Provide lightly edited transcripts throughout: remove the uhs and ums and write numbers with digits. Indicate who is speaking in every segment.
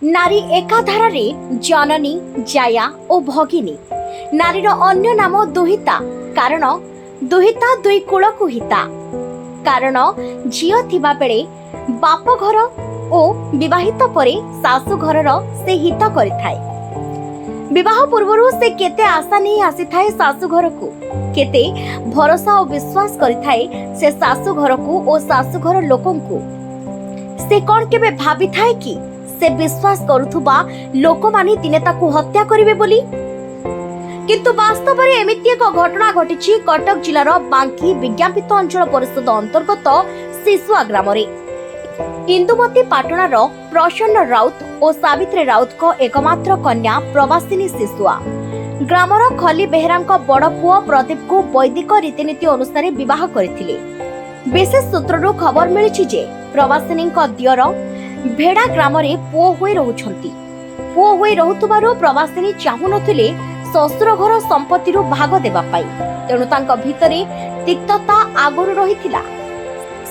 Speaker 1: नारी एकाधारे जननी जाया और भगिनी। नारीर अन्य नाम दुहिता, कारण दुहिता दुई कूल को हिता। कारण झियो थिबा बेले बाप घर और विवाहित परे सासु घरर से हित करिथाय। विवाह पूर्व से केते आशा नहीं आसी थाए सासु घर को, केते भरोसा और विश्वास करिथाए से सासु घर को और सासु घर लोकन को। से कौन केबे भाबी थाए कि से विश्वास करुथुबा लोक माने दिने ताकू हत्या करिवे बोली। किंतु वास्तव में एमिति एक घटना घटिछि कटक जिलार बांकी विज्ञापित अंचल परिषद अंतर्गत शिशुआ ग्राम रे। इंदुमती पाटणार प्रसन्न राउत और सावित्री राउत को एकमात्र कन्या प्रवासिनी शिशुआ ग्रामर खली बेहरा बड़ पुओ प्रदीप को वैदिक रीतिनीति अनुसार विवाह करथिले। विशेष सूत्रु खबर मिली जे प्रवासिनी दियर भेड़ा ग्राम रे पुओ होई रहुछंती। पुओ होई रहुतबारु प्रवासिनी चाहू नथिले ससुर घर संपत्ति भाग देबा पाई, तेणु तांका भितरे तिक्तता आगुरु रहिथिला।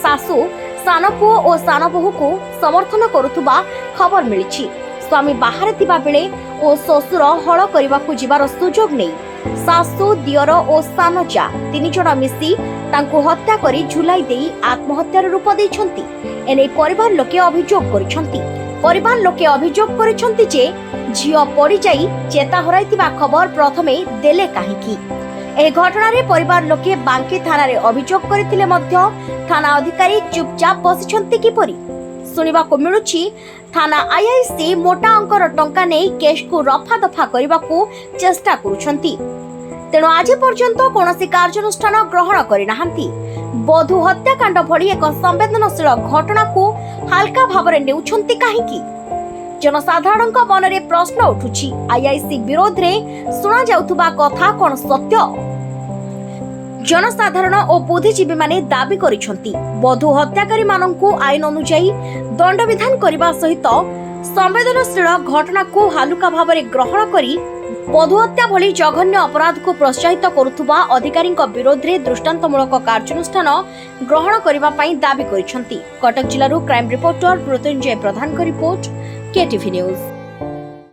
Speaker 1: सासु सान पुओ और सान बहु को समर्थन करुथुबा खबर मिली। स्वामी बाहर थिबा बेले और ससुर हल करबाकू जिबार सुजोग नै सासु दियर और सान जा तीन जण मिसी तांको हत्या करी झुलाई देई आत्महत्यार रूप दैछंती। एने परिवार लोके अभियोग करिसंती। परिवार लोके अभियोग करिसंती जे झियो पड़ी जाई चेता हराइतिबा खबर प्रथमे देले काहेकि। ए घटना रे परिवार लोके बांकी थाना रे अभियोग करथिले मध्य थाना अधिकारी चुपचाप बसिछंती किपरि सुनिबा को मिलुछि। थाना आईआईसी मोटा अंकर टंका नै केस को रफा दफा करबाकू चेष्टा करूछंती, तेणु आज पर्यंत कोनोसी कार्यानुष्ठान ग्रहण करि नाहंती। बधू हत्याकांड भली एक संवेदनशील घटना को हालका भावरे नेउछंती काहेकि। जनसाधारण मन में प्रश्न उठुछि, आईआईसी विरोध रे सुना जाउथुबा कथा कोन सत्य? जनसाधारण और बुद्धिजीवी माने दाबी करिसंती बधू हत्याकारी माननकु आईन अनुसार दंड विधान करबा सहित संवेदनशील घटना को हालुका भावरे ग्रहण करी बधू हत्या भली जघन्य अपराध को प्रोत्साहित करुथुबा अधिकारी विरोध रे दृष्टांतमूलक कार्यानुष्ठान ग्रहण करबा पई दाबी करिसंती। कटक जिल्लारू क्राइम रिपोर्टर मृत्युंजय प्रधान रिपोर्ट केटीवी न्यूज।